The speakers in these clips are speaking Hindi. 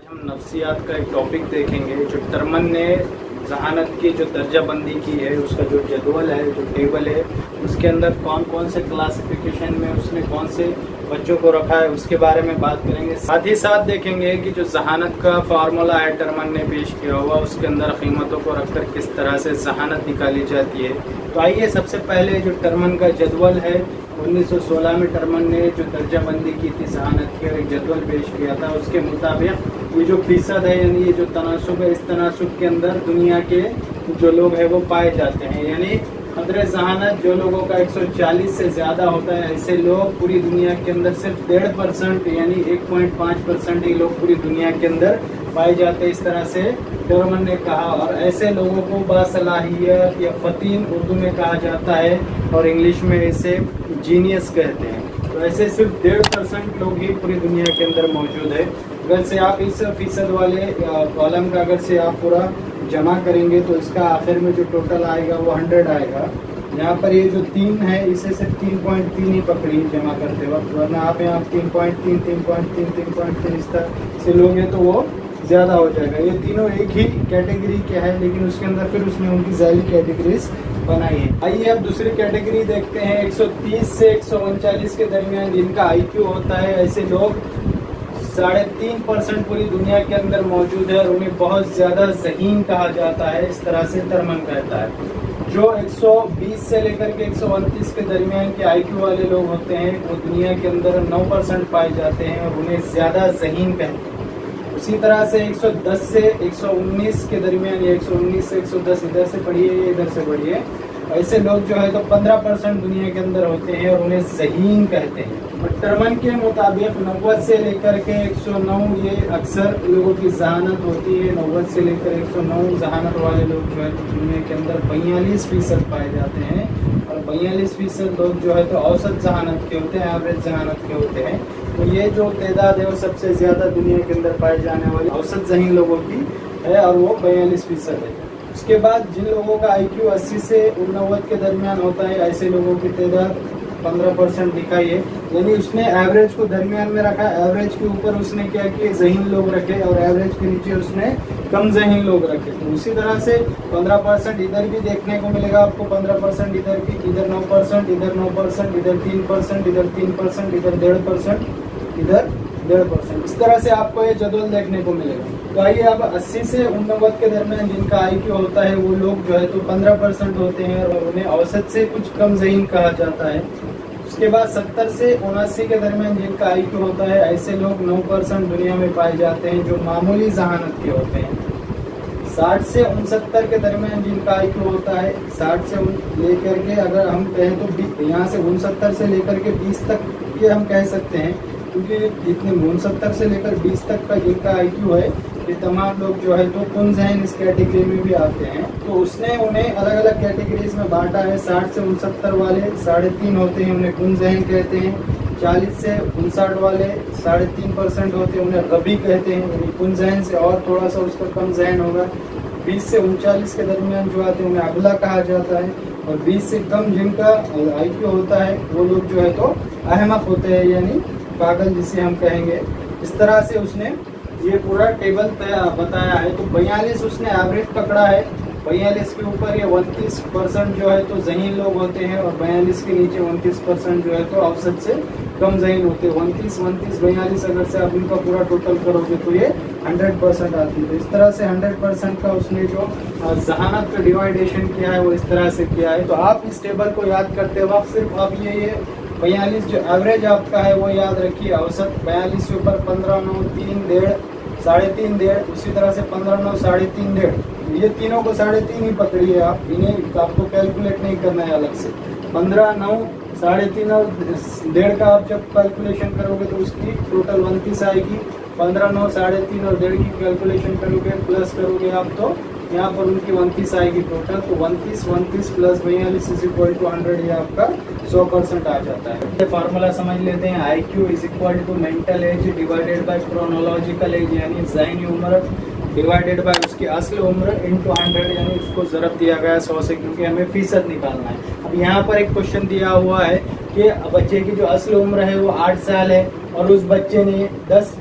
हम नफ्सियात का एक टॉपिक देखेंगे। जो टर्मन ने जहानत की जो दर्जाबंदी की है, उसका जो जदवल है, जो टेबल है, उसके अंदर कौन कौन से क्लासिफिकेशन में उसने कौन से बच्चों को रखा है, उसके बारे में बात करेंगे। साथ ही साथ देखेंगे कि जो जहानत का फार्मूला है टर्मन ने पेश किया हुआ, उसके अंदर कीमतों को रखकर किस तरह से जहानत निकाली जाती है। तो आइए सबसे पहले जो टर्मन का जदवल है, 1916 में टर्मन ने जो दर्जाबंदी की थी जहानत की, और एक जदवल पेश किया था। उसके मुताबिक ये जो फीसद है, यानी ये जो तनासुब है, इस तनासुब के अंदर दुनिया के जो लोग हैं वो पाए जाते हैं। यानी कदर जहानत जो लोगों का 140 से ज़्यादा होता है, ऐसे लोग पूरी दुनिया के अंदर सिर्फ 1.5% यानी 1.5% ही लोग पूरी दुनिया के अंदर पाए जाते हैं, इस तरह से टर्मन ने कहा। और ऐसे लोगों को बासलाहियत या फतीन उर्दू में कहा जाता है, और इंग्लिश में इसे जीनियस कहते हैं। तो ऐसे सिर्फ 1.5% लोग ही पूरी दुनिया के अंदर मौजूद है। अगर से आप इस फीसद वाले कॉलम का अगर से आप पूरा जमा करेंगे तो इसका आखिर में जो टोटल आएगा वो 100 आएगा। यहाँ पर ये जो 3 है, इसे सिर्फ 3.3 ही पकड़ी जमा करते वक्त, वरना आप यहाँ 3.3, 3.3, 3.3 इस तरह से लोगे तो वो ज़्यादा हो जाएगा। ये तीनों एक ही कैटेगरी के हैं, लेकिन उसके अंदर फिर उसने उनकी ज़ैली कैटेगरीज बनाई है। आइए अब दूसरी कैटेगरी देखते हैं। 130 से 139 के दरमियान जिनका IQ होता है, ऐसे लोग 3.5% पूरी दुनिया के अंदर मौजूद है, और उन्हें बहुत ज़्यादा ज़हीन कहा जाता है, इस तरह से टर्मन कहता है। जो 120 से लेकर के 129 के दरमियान के IQ वाले लोग होते हैं, वो दुनिया के अंदर 9% पाए जाते हैं, और उन्हें ज़्यादा ज़हीन कहते हैं। उसी तरह से 110 से 119 के दरमियान, या 119 से 110, इधर से पढ़िए इधर से पढ़िए, ऐसे लोग जो है तो 15% दुनिया के अंदर होते हैं, और उन्हें ज़हीन कहते हैं। और टर्मन के मुताबिक 90 से लेकर के 109 ये अक्सर लोगों की जहानत होती है। 90 से लेकर 109 जहानत वाले लोग जो है तो दुनिया के अंदर 42% पाए जाते हैं, और 42% लोग जो है तो औसत जहानत के होते हैं, एवरेज जहानत के होते हैं। तो ये जो तादाद है वो सबसे ज़्यादा दुनिया के अंदर पाए जाने वाले औसत ज़हीन लोगों की है, और वो 42% है। उसके बाद जिन लोगों का IQ 80 से 89 के दरमियान होता है, ऐसे लोगों की तादाद 15% दिखाई है। यानी उसने एवरेज को दरमियान में रखा, एवरेज के ऊपर उसने क्या किया, ज़हीन लोग रखे, और एवरेज के नीचे उसने कम ज़हीन लोग रखे। तो उसी तरह से 15% इधर भी देखने को मिलेगा आपको, 15% इधर भी, इधर 9%, इधर 9%, इधर 3%, इधर 3%, इधर 1.5%, इधर 1.5%। इस तरह से आपको ये जदवल देखने को मिलेगा। तो आइए अब 80 से 89 के दरमियान जिनका IQ होता है, वो लोग जो है तो 15% होते हैं, और उन्हें औसत से कुछ कम ज़हीन कहा जाता है। उसके बाद 70 से 79 के दरमियान जिनका IQ होता है, ऐसे लोग 9% दुनिया में पाए जाते हैं, जो मामूली जहानत के होते हैं। 60 से 69 के दरमियान जिनका IQ होता है, 60 से लेकर के अगर हम कहें तो यहाँ से 69 से लेकर के 20 तक ये हम कह सकते हैं, क्योंकि जितने 69 से लेकर 20 तक का जिनका IQ है, ये तमाम लोग जो है तो कुन ज़हीन इस कैटेगरी में भी आते हैं। तो उसने उन्हें अलग अलग कैटेगरीज में बांटा है। 60 से 69 वाले 3.5 होते हैं, उन्हें कुन ज़हीन कहते हैं। 40 से 59 वाले 3.5% होते हैं, उन्हें रबी कहते हैं, यानी कुन ज़हीन से और थोड़ा सा उसका कम ज़हीन होगा। 20 से 39 के दरमियान जो आते हैं उन्हें अगला कहा जाता है, और 20 से कम जिनका IQ होता है वो लोग जो है तो अहमक होते हैं, यानी पागल जिसे हम कहेंगे। इस तरह से उसने ये पूरा टेबल बताया है। तो 42 उसने एवरेज पकड़ा है, 42 के ऊपर ये 29% जो है तो ज़हीन लोग होते हैं, और 42 के नीचे 29% जो है तो औसत से कम ज़हीन होते हैं। 29, 42 अगर से आप इनका पूरा टोटल करोगे तो ये 100% आती है। तो इस तरह से 100% का उसने जो जहानत का डिवाइडेशन किया है वो इस तरह से किया है। तो आप इस टेबल को याद करते वक्त सिर्फ आप ये 42 जो एवरेज आपका है वो याद रखिए। औसत 42 के ऊपर 15, 9, 3, 1.5, 3.5, 1.5, उसी तरह से 15, 9, 3.5, 1.5, ये तीनों को 3.5 ही पकड़िए आप, इन्हें आपको कैलकुलेट नहीं करना है अलग से। 15, 9, 3.5 और 1.5 का आप जब कैलकुलेशन करोगे तो उसकी टोटल 29 आएगी। 15, 9, 3.5 और 1.5 की कैलकुलेशन करोगे, प्लस करोगे आप, तो यहाँ पर उनकी 29 आएगी टोटल। तो 29 प्लस 42 इज इक्वल टू 100, ये आपका 100% आ जाता है। फार्मूला समझ लेते हैं। IQ is equal to mental age divided by chronological age, यानी ज़हनी उम्र डिवाइडेड बाय उसकी असल उम्र इंटू 100, यानी उसको ज़रब दिया गया 100 से, क्योंकि हमें फीसद निकालना है। अब यहाँ पर एक क्वेश्चन दिया हुआ है कि बच्चे की जो असल उम्र है वो 8 साल है, और उस बच्चे ने 10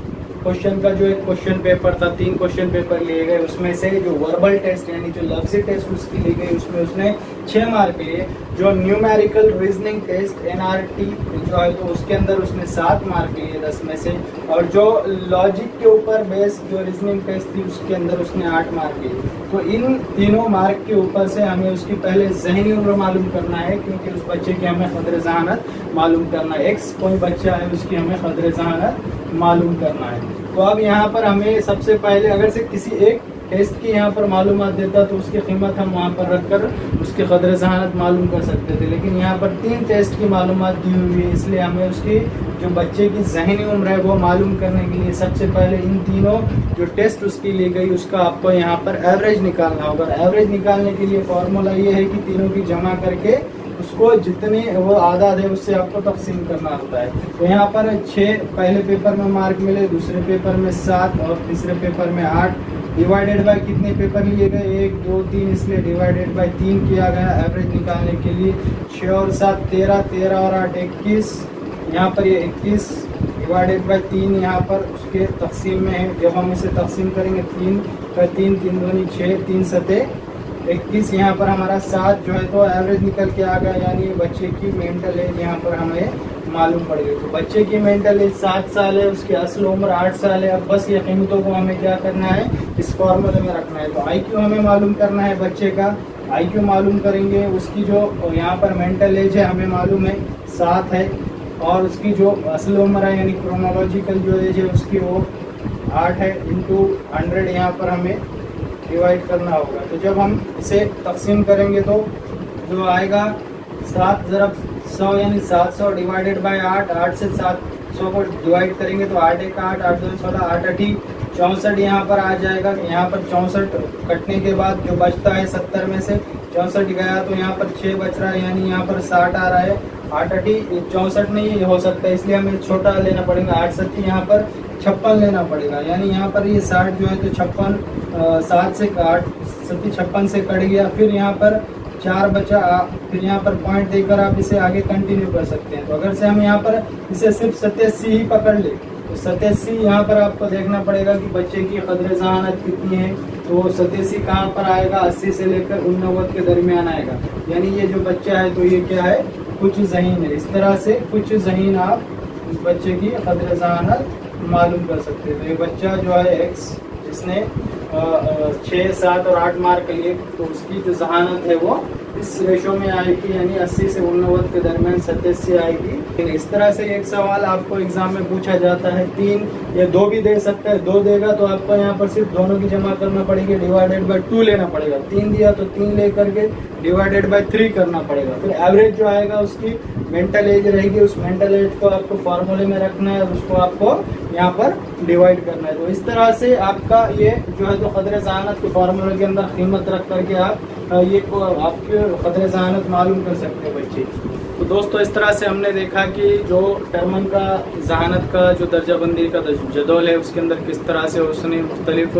क्वेश्चन का जो एक क्वेश्चन पेपर था, 3 क्वेश्चन पेपर लिए गए, उसमें से जो वर्बल टेस्ट यानी जो लफ्जी टेस्ट उसकी ली गई, उसमें उसने 6 मार्क लिए। जो न्यूमेरिकल रीजनिंग टेस्ट NRT जो है तो उसके अंदर उसने 7 मार्क लिए 10 में से, और जो लॉजिक के ऊपर बेस्ड जो रीजनिंग टेस्ट थी उसके अंदर उसने 8 मार्क लिए। तो इन तीनों मार्क के ऊपर से हमें उसकी पहले ज़हनी उम्र मालूम करना है, क्योंकि उस बच्चे की हमें क़द्र ज़हानत मालूम करना है। एक्स कोई बच्चा है उसकी हमें क़द्र ज़हानत मालूम करना है। तो अब यहाँ पर हमें सबसे पहले अगर से किसी एक टेस्ट की यहाँ पर मालूमात देता तो उसकी कीमत हम वहाँ पर रखकर उसकी क़द्र ज़हानत मालूम कर सकते थे, लेकिन यहाँ पर 3 टेस्ट की मालूमात दी हुई है, इसलिए हमें उसकी जो बच्चे की ज़हनी उम्र है वो मालूम करने के लिए सबसे पहले इन तीनों जो टेस्ट उसकी ली गई उसका आपको यहाँ पर एवरेज निकालना होगा। एवरेज निकालने के लिए फॉर्मूला ये है कि तीनों की जमा करके उसको जितने वो आदाद है उससे आपको तकसीम करना होता है। तो यहाँ पर 6 पहले पेपर में मार्क मिले, दूसरे पेपर में 7 और तीसरे पेपर में 8। डिवाइडेड बाय कितने पेपर लिए गए, 1 2 3, इसलिए डिवाइडेड बाय 3 किया गया एवरेज निकालने के लिए। 6 और 7 13, 13 और 8 21, यहाँ पर ये 21 डिवाइडेड बाय 3 यहाँ पर उसके तकसीम में है। जब हम इसे तकसीम करेंगे 3 का 3 3 दूनी 6, 3 सते 21, यहाँ पर हमारा 7 जो है तो एवरेज निकल के आ गया, यानी बच्चे की मेंटल एज यहाँ पर हमें मालूम पड़ गई। तो बच्चे की मेंटल एज 7 साल है, उसकी असल उम्र 8 साल है। अब बस ये कीमतों को हमें क्या करना है, इस फॉर्मूले में रखना है। तो IQ हमें मालूम करना है बच्चे का, IQ मालूम करेंगे। उसकी जो यहाँ पर मेंटल एज है हमें मालूम है 7 है, और उसकी जो असल उम्र है यानी क्रोनोलॉजिकल जो एज है उसकी वो 8 है, इंटू 100 यहाँ पर हमें डिवाइड करना होगा। तो जब हम इसे तकसीम करेंगे तो जो आएगा 7 ज़रब 100 यानी 700 डिवाइडेड बाय 8। 8 से 700 को डिवाइड करेंगे तो 8 1 8, 8 2 16, 8 8 64 यहाँ पर आ जाएगा। यहाँ पर 64 कटने के बाद जो बचता है 70 में से 64 गया तो यहाँ पर 6 बच रहा है, यानी यहाँ पर 60 आ रहा है। 8 8 64 नहीं हो सकता, इसलिए हमें छोटा लेना पड़ेगा। 8 7 यहाँ पर 56 लेना पड़ेगा, यानी यहाँ पर ये 60 जो है तो 56 7 से 8 7 56 से कट गया। फिर यहाँ पर 4 बचा, फिर यहाँ पर पॉइंट देकर आप इसे आगे कंटिन्यू कर सकते हैं। तो अगर से हम यहाँ पर इसे सिर्फ 87 ही पकड़ ले तो 87 यहाँ पर आपको देखना पड़ेगा कि बच्चे की क़द्र ज़हानत कितनी है। तो 87 कहाँ पर आएगा, 80 से लेकर 89 के दरमियान आएगा, यानी ये जो बच्चा है तो ये क्या है, कुछ ज़हीन है। इस तरह से कुछ ज़हीन आप इस बच्चे की क़द्र ज़हानत मालूम कर सकते हैं। तो ये बच्चा जो है एक्स जिसने 6 7 और 8 मार्क लिए, तो उसकी जो ज़हानत है वो इस रेशो में आएगी, यानी 80 से 89 के दरमियान 87 आएगी। इस तरह से एक सवाल आपको एग्जाम में पूछा जाता है। 3 या 2 भी दे सकता है, 2 देगा तो आपको यहाँ पर सिर्फ दोनों की जमा करना पड़ेगी, डिवाइडेड बाय 2 लेना पड़ेगा। 3 दिया तो 3 लेकर के डिवाइडेड बाय 3 करना पड़ेगा। फिर एवरेज जो आएगा उसकी मेंटल एज रहेगी, उस मेंटल एज को आपको फार्मूले में रखना है और उसको आपको यहाँ पर डिवाइड करना है। तो इस तरह से आपका ये जो है तो क़द्र ज़हानत के फार्मूले के अंदर कीमत रख करके आप ये को आपके क़द्र ज़हानत मालूम कर सकते हैं बच्चे। तो दोस्तों इस तरह से हमने देखा कि जो टर्मन का ज़हानत का जो दर्जाबंदी का जदौल है उसके अंदर किस तरह से उसने मुख्तलिफ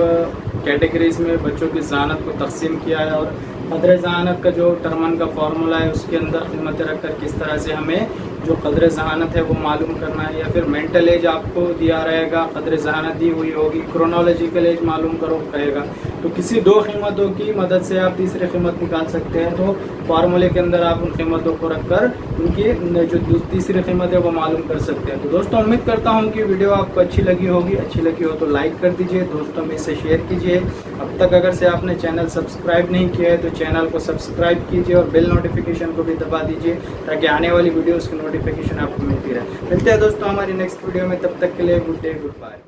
कैटेगरीज में बच्चों की ज़हानत को तकसीम किया है, और क़द्र ज़हानत का जो टर्मन का फार्मूला है उसके अंदर कीमतें रख कर किस तरह से हमें जो क़द्र ज़हानत है वो मालूम करना है। या फिर मेंटल एज आपको दिया रहेगा, क़द्र ज़हानत दी हुई होगी, क्रोनोलॉजिकल एज मालूम करो कहेगा, तो किसी 2 कीमतों की मदद से आप तीसरी कीमत निकाल सकते हैं। तो फार्मूले के अंदर आप उन कीमतों को रखकर उनकी जो तीसरी कीमत है वो मालूम कर सकते हैं। तो दोस्तों उम्मीद करता हूँ कि वीडियो आपको अच्छी लगी होगी। अच्छी लगी हो तो लाइक कर दीजिए, दोस्तों में इसे शेयर कीजिए। अब तक अगर से आपने चैनल सब्सक्राइब नहीं किया है तो चैनल को सब्सक्राइब कीजिए और बेल नोटिफिकेशन को भी दबा दीजिए, ताकि आने वाली वीडियोस की नोटिफिकेशन आपको मिलती रहे। मिलते हैं दोस्तों हमारी नेक्स्ट वीडियो में, तब तक के लिए गुड डे गुड बाय।